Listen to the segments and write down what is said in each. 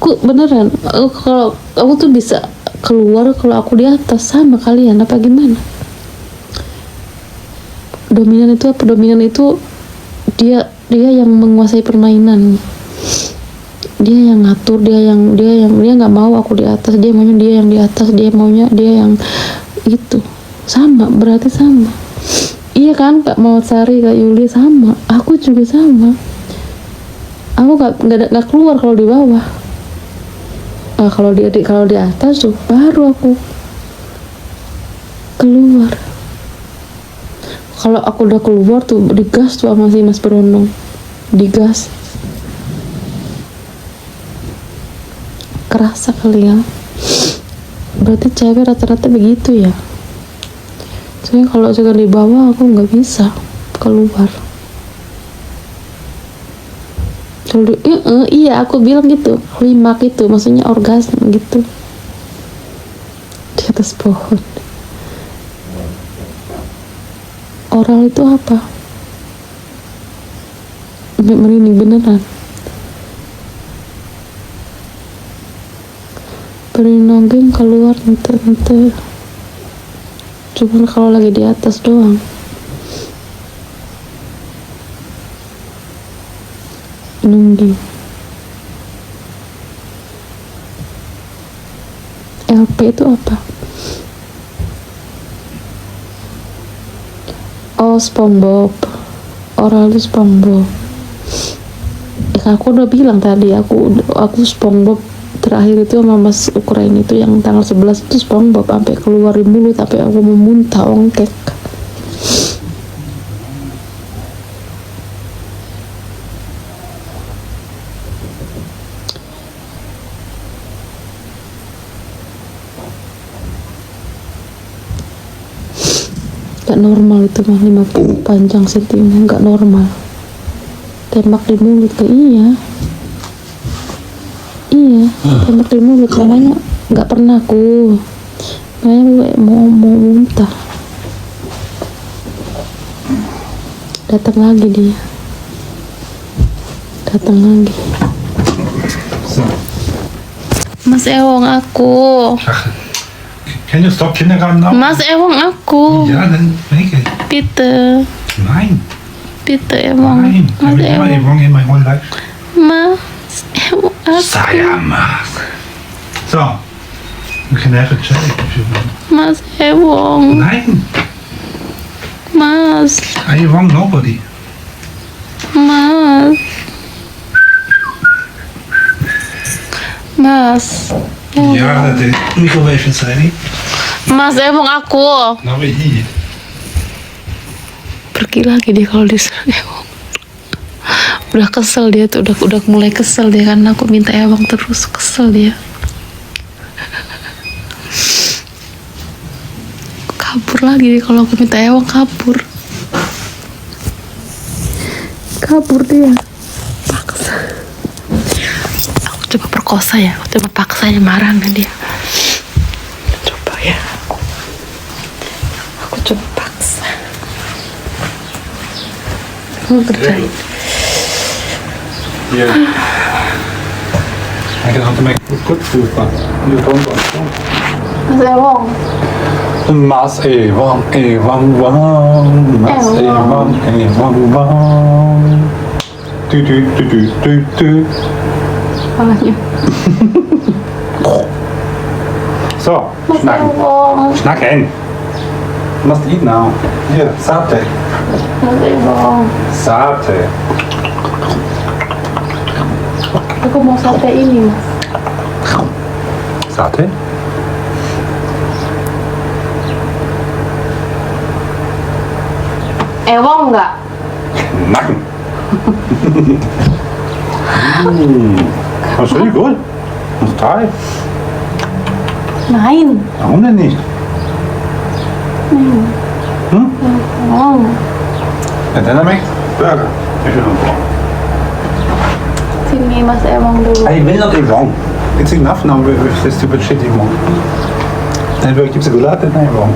Aku beneran, kalau aku tuh bisa keluar kalau aku di atas. Sama kalian apa gimana? Dominan itu apa? Dominan itu dia yang menguasai permainan, dia yang ngatur, dia nggak mau aku di atas, dia maunya dia yang di atas, dia maunya dia yang itu. Sama, berarti sama. Iya kan, Kak Mawasari, Kak Yuli, sama. Aku juga sama. Aku nggak keluar kalau di bawah. Kalau di atas tuh baru aku keluar. Kalau aku udah keluar tuh digas tuh sama si Mas Berondong, digas. Kerasa kali ya. Berarti cewek rata-rata begitu ya. Soalnya kalau juga di bawah aku nggak bisa keluar. Iya aku bilang gitu, klimak itu maksudnya orgasme gitu di atas pohon. Oral itu apa? Merinding beneran. Berinonggeng keluar nenter. Cuman kalau lagi di atas doang. Nunggi. LP itu apa? Oh, SpongeBob. Oral itu SpongeBob. Aku udah bilang tadi, aku SpongeBob terakhir itu sama Mas Ukraina itu yang tanggal 11 itu SpongeBob sampai keluarin mulut, tapi aku mau muntah ongkek. Gak normal itu mah 50 panjang sentimen, gak normal. Tembak di mulut ke iya tembak di mulut, makanya gak pernah aku, makanya gue mau muntah. Datang lagi dia, datang lagi. Mas Ewong aku. Can you stop Kindergarten now? Mas Ewong aku. Ja, dann make it. Bitte. Nein. Bitte Ewong. Nein. Mas I've never Ewong. wrong in my whole life. Mas Ewong aku. Sayama. So. You can have a check if you want. Mas Ewong. Nein. Mas. I wrong nobody. Mas. Mas. Ja, de microwave is ready. Mas Ewong aku. Nou weer hier. Pergi lagi dia kalau disuruh Ewong. Udah kesel dia tuh, udah mulai kesel dia karena aku minta Ewong terus, kesel dia. Kabur lagi dia kalau aku minta Ewong, kabur dia, paksa. Aku coba perkosa ya, aku coba paksanya, marah nggak dia? Coba ya, aku coba paksa. Kamu kerjain. Yeah. I can have to make good food, but you don't want to. Mas Ewong. Mas Ewong, Mas Ewong. Du. Palanya. So, Mas schnacken. Ewong. Schnacken. You must eat now. Here, Sate. Mas Ewong. Sate. Aku mau sate ini, Mas. Sate? Ewong nggak? Nacken. Das ist really good. Let's try. Nein. Warum denn nicht? Oh. And then I make burger. If you don't want. Sini Mas Ewong dulu. I will not eat wrong. It's enough now with this stupid shit you want. En wil ik je chocolade? Nee, wrong.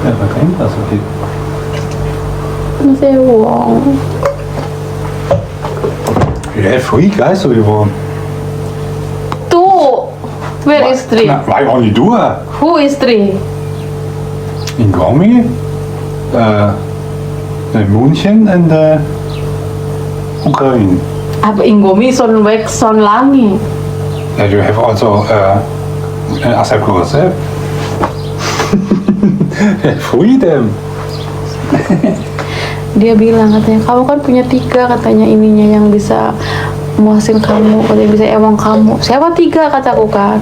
Ja, dat kan dat is oké. masih wong. Ja, free guys so geworden. Tuh, where is three? Na, why only du? Who is three? In Gomi, in München and Ukraine. Aber Ingomi son weg, son langi. Yeah, you have also Asap Kurse. Freedom. Dia bilang katanya, kamu kan punya 3 katanya ininya yang bisa muasin kamu, katanya bisa ewang kamu. Siapa 3 kataku kan?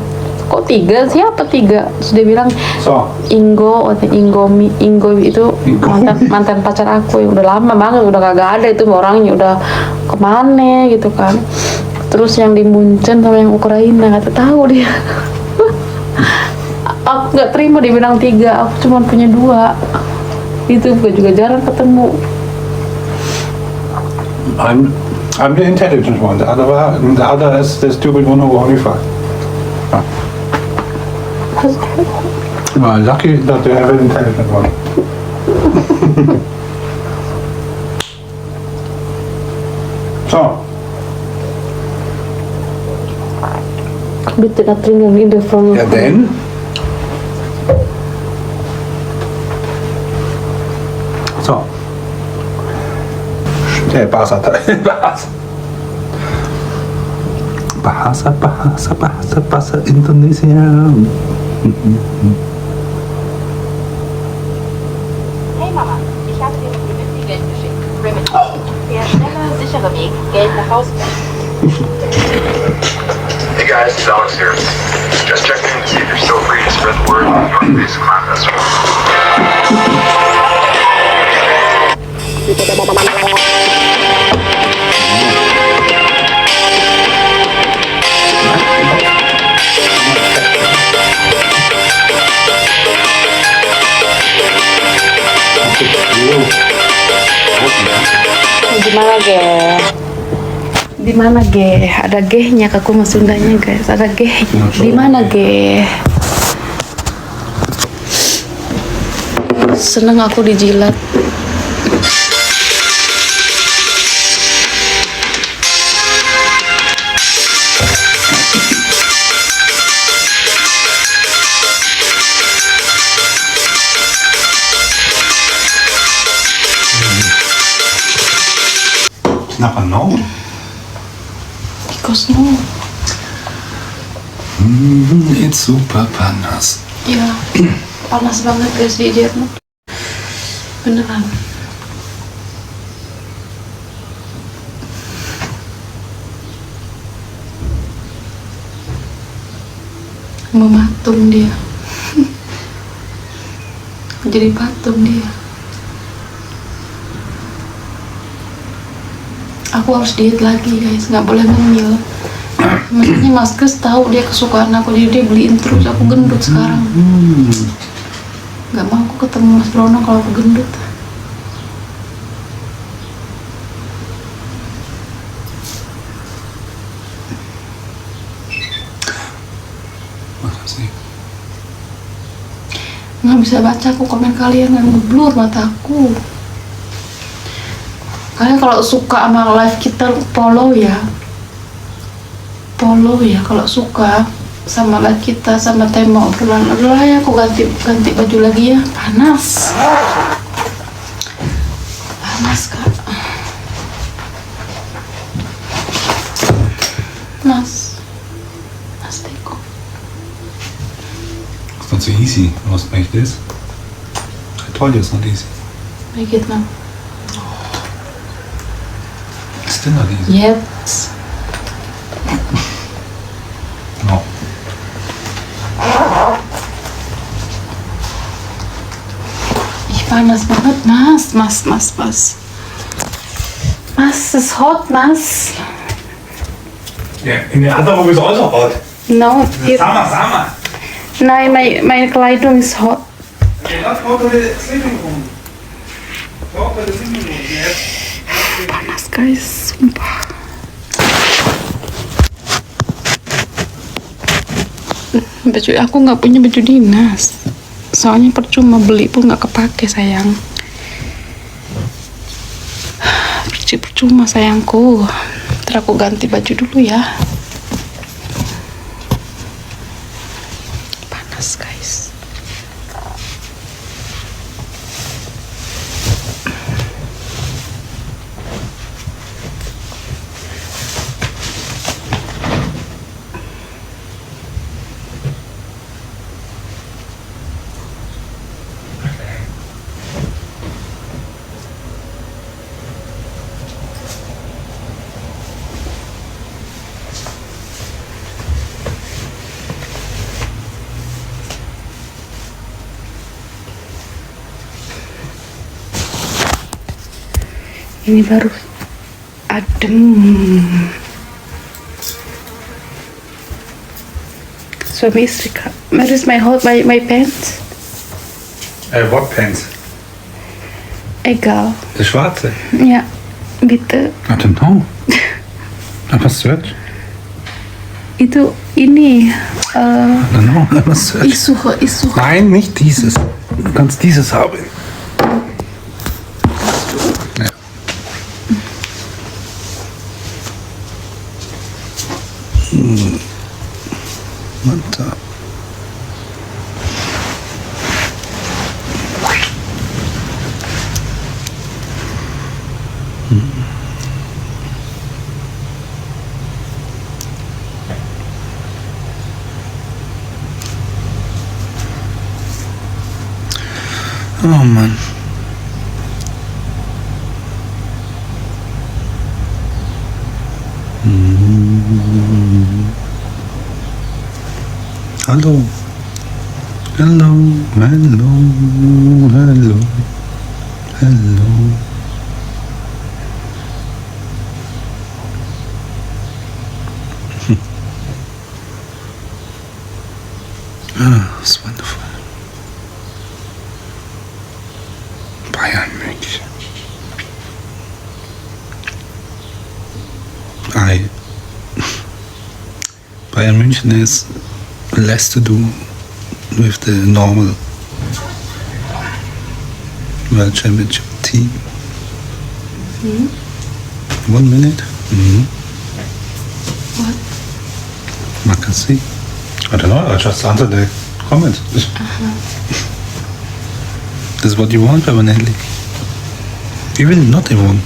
Kok 3? Siapa 3? Terus dia bilang So, Ingo, katanya Ingo itu mantan pacar aku yang udah lama banget, udah kagak ada itu orangnya, udah kemana gitu kan. Terus yang di Munchen sama yang Ukraina kata tahu dia. Aku nggak terima dibilang 3, aku cuma punya 2. Itu juga jarang ketemu. I'm the intelligent one. The other is the stupid one who only fuck. Well, lucky that you have an intelligent one. So, Bitte da dringen in der Front. ja then. So. Bahasa. Bahasa Indonesia. Hey Mama, ich habe dir Remitly-Geld geschickt. Remitly. Der schnelle, sichere Weg, Geld nach Hause bringen. Hey guys, it's Alex here. Just checking in to see if you're still free to spread the word on the North Face Clown Festival. Gimana ge? Di mana ge? Ada ge-nya ke kuma Sundanya guys. Ada ge. Di mana ge? Seneng aku dijilat. Kenapa no? Because no. It's super panas. Ya, panas banget guys di Jerman. Beneran. Mematung dia. Jadi patung dia. Aku harus diet lagi guys, nggak boleh ngemil. Maksudnya Mas Gus tahu dia kesukaan aku, jadi dia beliin terus. Aku gendut sekarang. Nggak mau aku ketemu Mas Brono kalau aku gendut. Makasih. Nggak bisa baca aku komen kalian, nggak ngeblur mataku. Kalian kalau suka sama live kita follow ya kalau suka sama live kita, sama tema obrolan. Udah ya, aku ganti baju lagi ya, panas kak. Mas Teko, It's not so easy. You must make this. I told you it's not easy. make it now. It's still not easy. Yes. No. Ih, panas banget mas. Mas, it's hot mas. Yeah, in the other room is also hot. No, here. Summer. Nein, meine Kleidung ist hot. Okay, not go to the sleeping room. Go to the sleeping room. Yes. Panas guys, sumpah. Baju aku nggak punya baju dinas, soalnya percuma beli pun nggak kepake sayang. cuci percuma sayangku. Ntar aku ganti baju dulu ya. Panas guys. Ini baru adem. Suami istri kak. Where is my pants? What pants? Egal. Der schwarze? Ja, bitte. I don't know. Aber search. Itu ini. I don't know. Aber search. Ich suche. Nein, nicht dieses. Du kannst dieses haben. Ja. Mantap. Oh Mann. Hallo. Hallo. Hallo. Hallo. Hallo. It's wonderful. Bayern München. Bayern München is less to do with the normal World Championship team. 1 minute. What? Makasi. I don't know, I just answered the comment. This is what you want permanently. You will not even.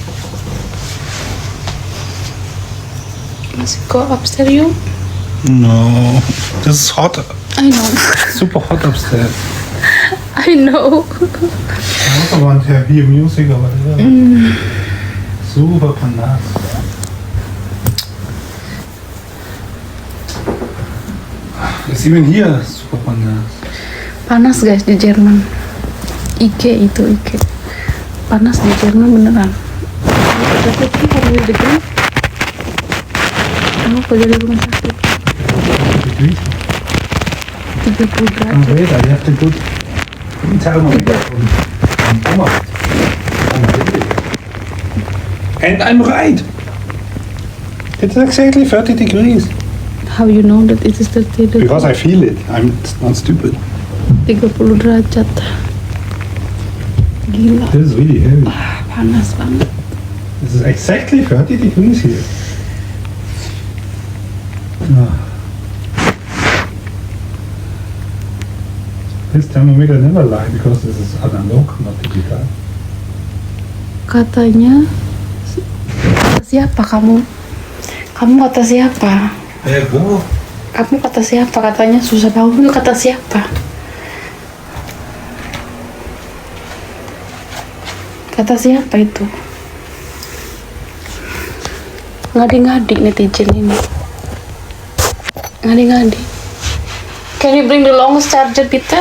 Must we go upstairs you? No, this is hot. I know. Super hot upstairs. I know. I also want to hear music or whatever. Super panas. It's even here super panas. Panas guys di Jerman. Ike. Panas di Jerman beneran. Tapi kalau di depan, aku kerja di rumah sakit. 30 derajat. Wait, I have to put thermometer on Thomas. And I'm right. It's exactly 30 degrees. How you know that it is 30 derajat? Because I feel it. I'm not stupid. 30 derajat. Gila. This is really heavy. Panas banget. This is exactly 30 degrees here. This thermometer never lie because this is analog, not digital. Katanya siapa kamu? Kamu kata siapa? Wo? Kamu kata siapa? Katanya susah bangun. Kata siapa? Kata siapa itu? Ngadi-ngadi netizen ini. Ngadi-ngadi. Can you bring the longest charger, bitte?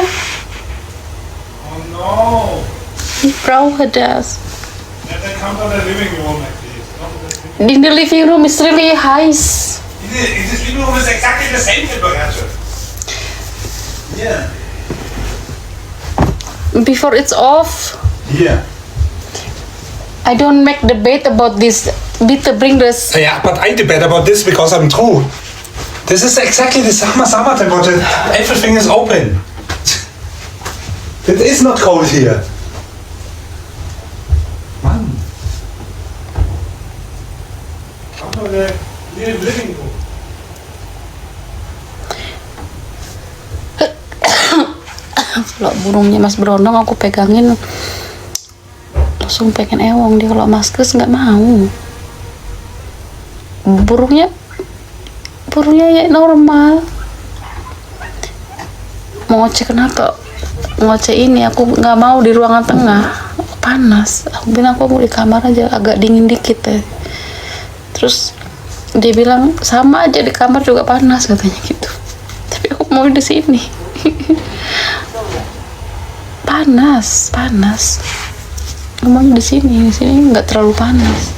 Oh no! Ich brauche das. Then come to the living room like this. In the living room is really heiß. In this living room is exactly the same temperature. Yeah. Before it's off. Here. I don't make debate about this. Bitte bring this. Yeah, but I debate about this because I'm true. This is exactly the summer temperature. Everything is open. It is not cold here. Mann. Kalau burungnya Mas Berondong aku pegangin langsung pengen ewong dia. Kalau Mas Kris nggak mau. Burungnya ya normal. Mau ngoceh kenapa? Ngoceh ini aku nggak mau di ruangan tengah, panas. Aku bilang aku mau di kamar aja agak dingin dikit ya. Terus dia bilang sama aja di kamar juga panas katanya gitu. Tapi aku mau di sini. panas. Aku mau di sini nggak terlalu panas.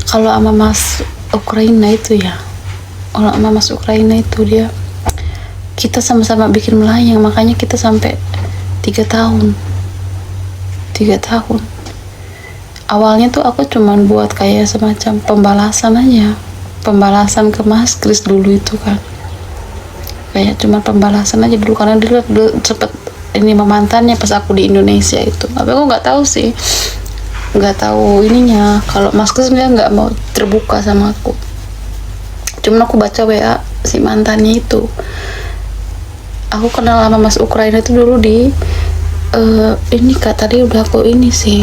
Kalau sama Mas Ukraina itu ya, kalau sama Mas Ukraina itu dia, kita sama-sama bikin melayang, makanya kita sampai 3 tahun. Awalnya tuh aku cuman buat kayak semacam pembalasan aja, pembalasan ke Mas Kris dulu itu kan, kayak cuma pembalasan aja dulu karena dulu sempet ini mantannya pas aku di Indonesia itu. Tapi aku nggak tahu sih, nggak tahu ininya kalau Mas Kris dia nggak mau terbuka sama aku. Cuman aku baca WA si mantannya itu. Aku kenal sama Mas Ukraina itu dulu di ini Kak, tadi udah aku ini sih.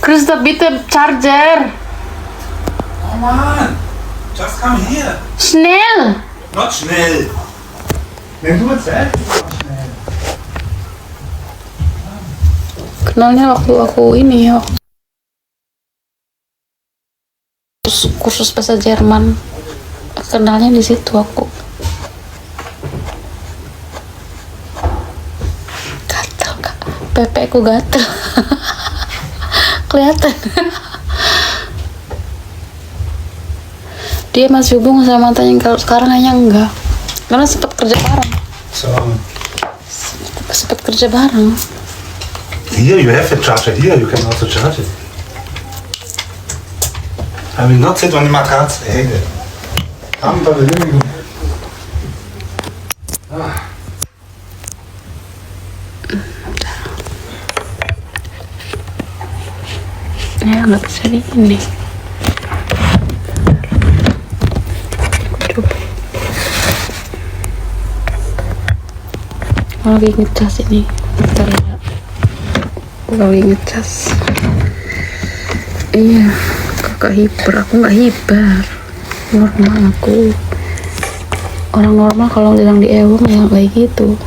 Chris, bitte Charger. Come on, just come here. Schnell. Not schnell. Wenn du jetzt selbst schnell. Kenalnya waktu aku ini ya, kursus bahasa Jerman. Kenalnya di situ aku. Gatel Kak, pepeku gatel. Kelihatan. Dia masih hubungan sama mantannya, kalau sekarang hanya enggak, karena sempat kerja bareng. Sempat kerja bareng. Here you have a charger. Here you can also charge it. I will not sit on the matratze. Hey, I'm by the living room. Ya nggak bisa di ini. Coba. Kalau lagi ngecas ini, bentar ya. Kalau lagi ngecas. Iya, kakak hiper. Aku nggak hiper. Normal aku. Orang normal kalau bilang di ewang ya kayak gitu.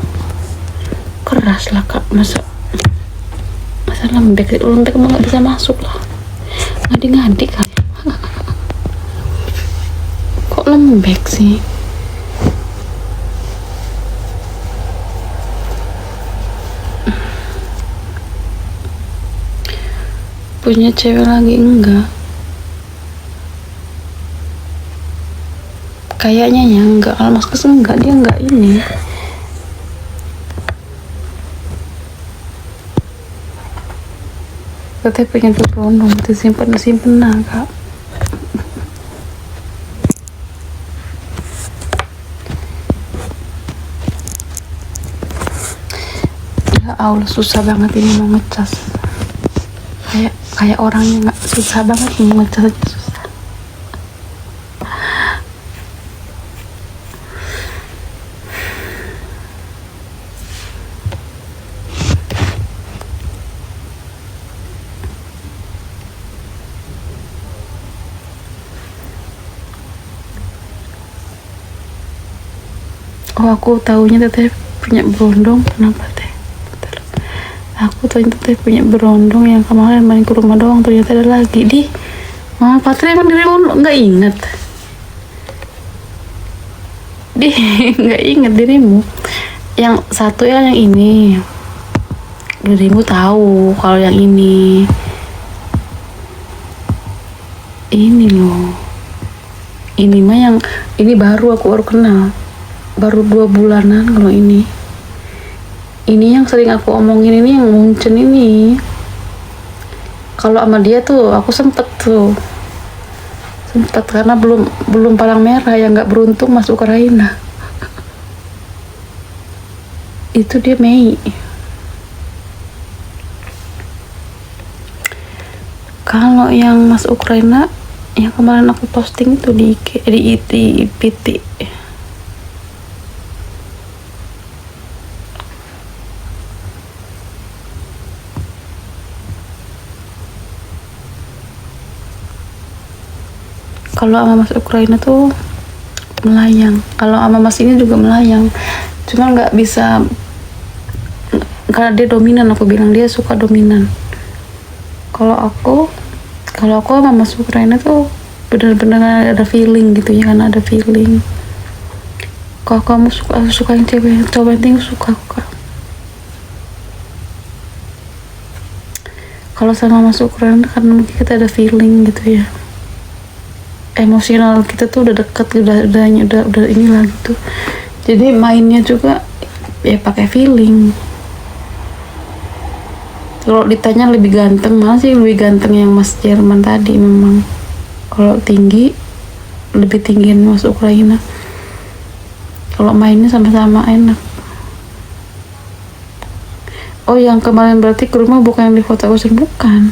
Keras lah Kak, masa lembek emang nggak bisa masuk lah, ngadi-ngadi kan. Kok lembek sih? Punya cewek lagi enggak? Kayaknya ya enggak. Kalau Mas Kris enggak, dia enggak ini. Katanya pengen berondong, disimpan nah Kak. Ya Allah, susah banget ini mau ngecas. Kayak orangnya nggak, susah banget mau ngecas aja susah. Oh, aku taunya teteh punya berondong. Kenapa teh? Aku taunya teteh punya berondong yang kemarin main ke rumah doang, ternyata ada lagi di Mama Patri. Emang dirimu nggak inget? Nggak inget dirimu? Yang satu ya yang ini. Dirimu tahu kalau yang ini loh. Ini mah yang ini baru aku kenal. Baru 2 bulanan kalau ini. ini yang sering aku omongin ini yang Munchen ini. Kalau sama dia tuh aku sempet karena belum palang merah, yang nggak beruntung masuk Ukraina. Itu dia Mei. Kalau yang masuk Ukraina yang kemarin aku posting itu di IG, di PT. Kalau sama Mas Ukraina tuh melayang, kalau sama Mas ini juga melayang, cuma nggak bisa karena dia dominan. Aku bilang dia suka dominan. Kalau aku sama Mas Ukraina tuh benar-benar ada feeling gitu ya, kan ada feeling. Kalau kamu suka yang cewek, coba yang suka aku. Kalau sama Mas Ukraina kan mungkin kita ada feeling gitu ya, emosional kita tuh udah deket, udah inilah gitu. Jadi mainnya juga ya pakai feeling. Kalau ditanya lebih ganteng, masih lebih ganteng yang Mas Jerman tadi memang. Kalau tinggi, lebih tinggiin Mas Ukraina. Kalau mainnya sama-sama enak. Oh, yang kemarin berarti ke rumah bukan yang di Kota Usun, bukan.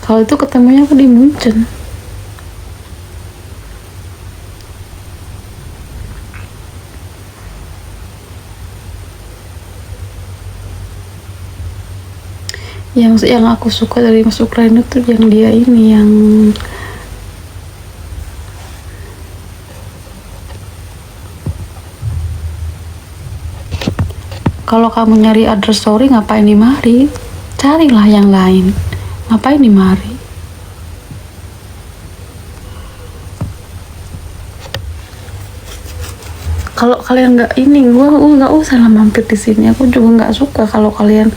Kalau itu ketemunya aku di Munchen. Yang aku suka dari Mas Ukraina tuh yang dia ini, yang kalau kamu nyari other story ngapain di mari, carilah yang lain, ngapain di mari. Kalau kalian nggak ini, gua nggak usah lah mampir di sini. Aku juga nggak suka kalau kalian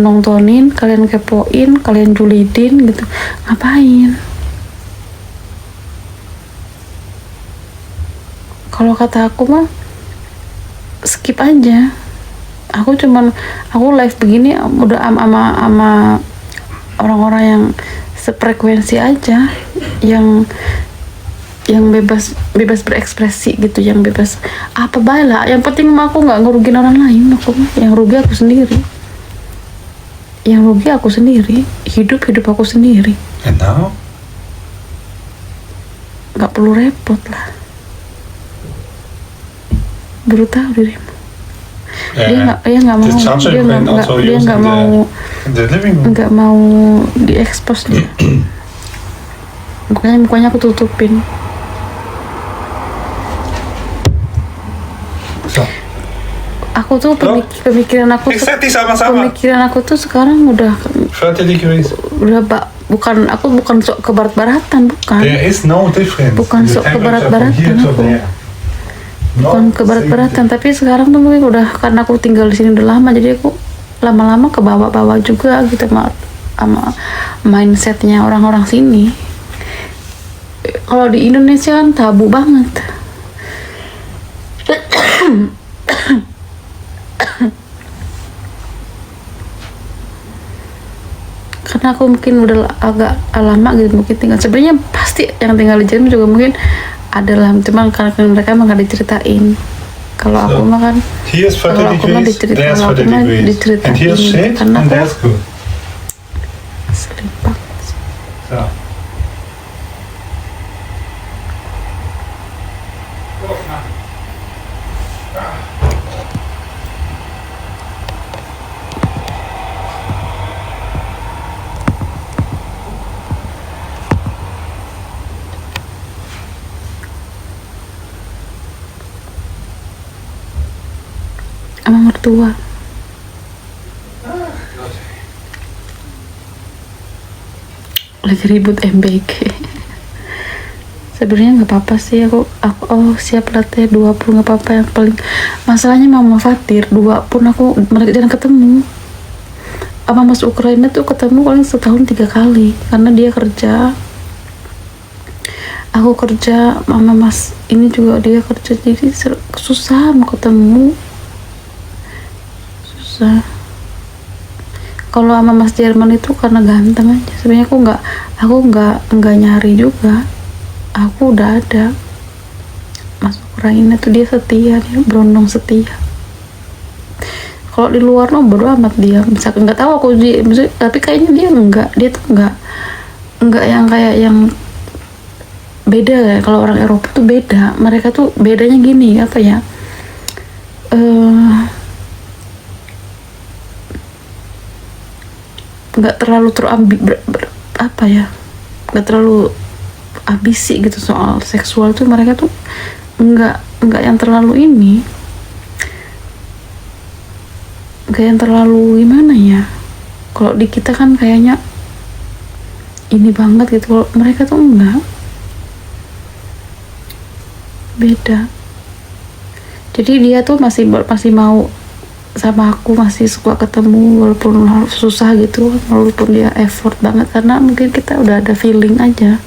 nontonin, kalian kepoin, kalian julidin gitu. Ngapain? Kalau kata aku mah skip aja. Aku live begini udah ama orang-orang yang sefrekuensi aja, yang bebas berekspresi gitu, yang bebas apa baik lah. Yang penting mah aku nggak ngerugin orang lain. Yang rugi aku sendiri. Hidup aku sendiri. And now? Gak perlu repot lah. Baru tahu dirimu. Dia nggak mau. Dia nggak mau diekspos dia. Mukanya aku tutupin. Aku tuh pemikiran aku tuh sekarang udah bukan sok ke barat-baratan, bukan. There is no difference. Bukan sok ke barat-baratan aku. Bukan ke barat-baratan, tapi sekarang tuh mungkin udah karena aku tinggal di sini udah lama, jadi aku lama-lama ke bawah-bawah juga gitu sama mindsetnya orang-orang sini. Kalau di Indonesia kan tabu banget. Karena aku mungkin udah agak lama gitu, mungkin tinggal, sebenarnya pasti yang tinggal di Jerman juga mungkin adalah, cuma karena mereka emang gak diceritain. Kalau aku mah kan, kalau aku mah diceritain, karena aku selipak. Sama mertua. Lagi ribut MBK. Sebenarnya nggak apa-apa sih, aku siap latih 20 nggak apa-apa. Yang paling masalahnya Mama Fatir 2 pun aku mereka jarang ketemu. Sama Mas Ukraina tuh ketemu paling setahun 3 kali karena dia kerja, aku kerja, Mama Mas ini juga dia kerja, jadi susah mau ketemu. susah. Kalau sama Mas Jerman itu karena ganteng aja. Sebenarnya aku nggak nyari juga. Aku udah ada. Mas Ukraina tuh dia setia, dia berondong setia. Kalau di luar mah bodo amat dia. Misalkan nggak tahu aku tapi kayaknya dia tuh nggak yang kayak yang beda ya. Kalau orang Eropa tuh beda. Mereka tuh bedanya gini, apa ya? Nggak terlalu apa ya? Nggak terlalu ambisi gitu soal seksual tuh. Mereka tuh nggak yang terlalu ini. Nggak yang terlalu gimana ya? Kalau di kita kan kayaknya ini banget gitu. Kalau mereka tuh enggak. Beda. Jadi dia tuh masih mau sama aku, masih suka ketemu walaupun susah gitu, walaupun dia effort banget, karena mungkin kita udah ada feeling aja.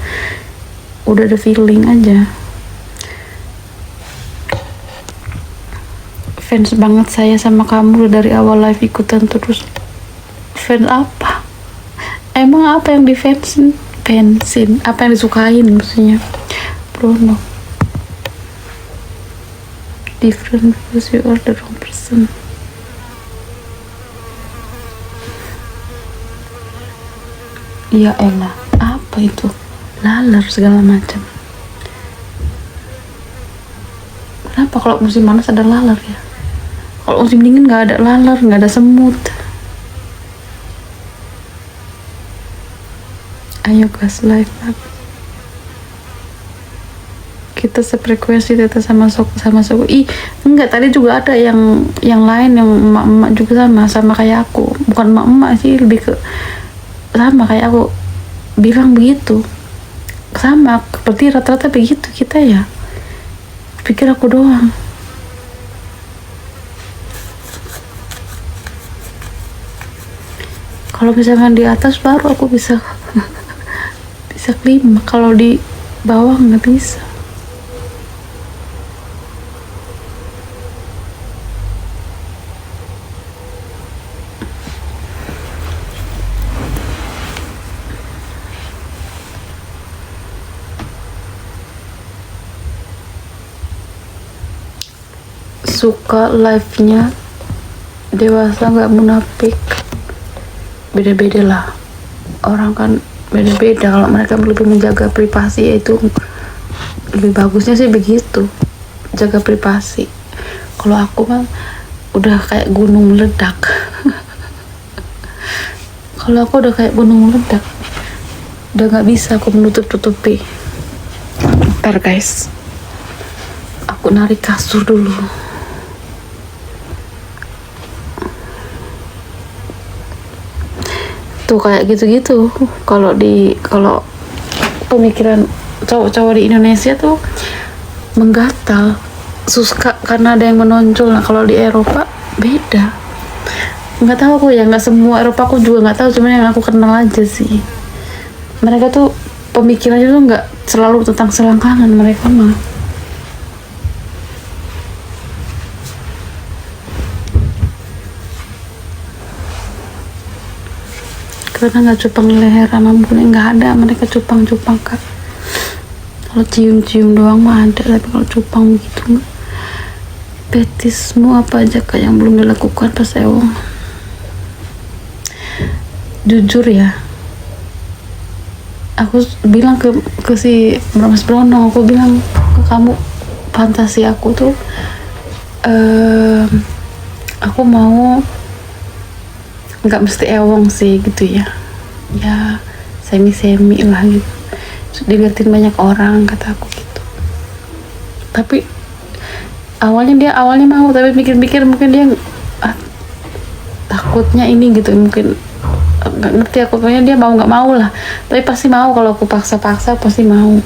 Fans banget saya sama kamu dari awal live, ikutan terus. Fans apa? Emang apa yang fansin? Apa yang disukain maksudnya? Bruno. Different because you are the wrong person. Ya elah, apa itu? Laler segala macam. Kenapa kalau musim panas ada laler ya? Kalau musim dingin nggak ada laler, nggak ada semut. Ayo gas live up. Kita sefrekuensi Teta sama Soko. Enggak, tadi juga ada yang lain yang emak-emak juga sama kayak aku. Bukan emak-emak sih, lebih ke sama kayak aku bilang begitu. Sama, berarti rata-rata begitu kita ya. Pikir aku doang. Kalau misalkan di atas baru aku bisa kelima, kalau di bawah nggak bisa. Suka live-nya dewasa nggak munafik, beda-beda lah orang kan, beda-beda. Kalau mereka lebih menjaga privasi, itu lebih bagusnya sih begitu, jaga privasi. Kalau aku mah udah kayak gunung meledak. Kalau aku udah kayak gunung meledak, udah nggak bisa aku menutup-tutupi. Ntar guys, aku narik kasur dulu. Tuh kayak gitu-gitu. Kalau pemikiran cowok-cowok di Indonesia tuh menggatal, suka karena ada yang menonjol. Nah kalau di Eropa beda. Nggak tahu aku ya, nggak semua Eropa aku juga nggak tahu, cuman yang aku kenal aja sih. Mereka tuh pemikirannya tuh nggak selalu tentang selangkangan mereka mah. Karena nggak cupang leher sama bule, nggak ada. Mereka cupang kan. Kalau cium doang mah ada, tapi kalau cupang begitu nggak. Petismu apa aja kak yang belum dilakukan pas ewong? Jujur ya, aku bilang ke si Mas Brono, aku bilang ke kamu, fantasi aku tuh aku mau nggak mesti ewong sih gitu ya semi lah gitu, dilihatin banyak orang, kata aku gitu. Tapi awalnya mau, tapi mikir-mikir mungkin dia takutnya ini gitu, mungkin nggak ngerti aku, pokoknya dia mau nggak mau lah, tapi pasti mau. Kalau aku paksa pasti mau.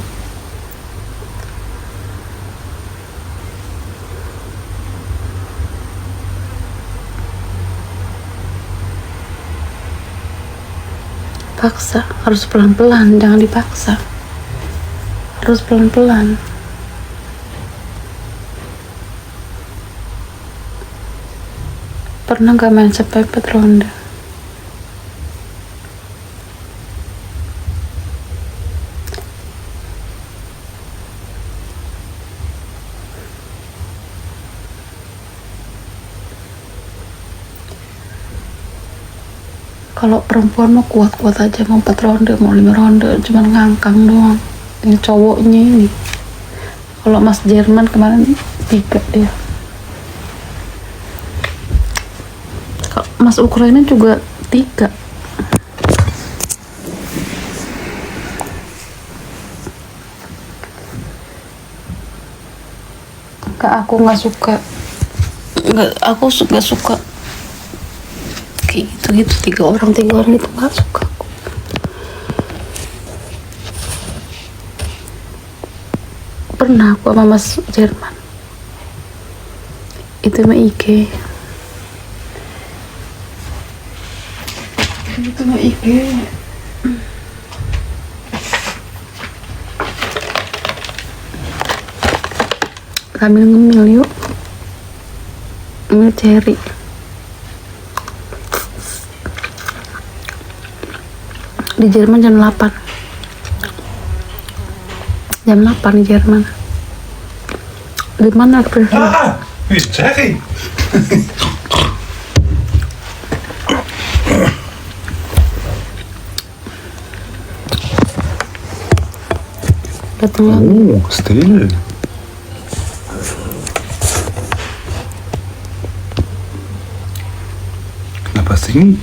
Paksa harus pelan-pelan, jangan dipaksa, harus pelan-pelan. pernah gak main sampai 4 ronde. Kalau perempuan mau kuat-kuat aja, mau 4 ronde, mau 5 ronde, cuman ngangkang doang. Ini cowoknya ini. Kalau Mas Jerman kemarin 3 dia. Kalau Mas Ukraina juga 3. Aku nggak suka. Aku nggak suka kayak gitu 3 orang itu nggak suka aku. Pernah aku sama Mas Jerman itu mah IG sambil ngemil yuk, ngemil cherry. Di Jerman jam 8 di Jerman. Di mana presiden? Ah, wie is Jerry? Datang lagi. Oh, still. Kenapa sing?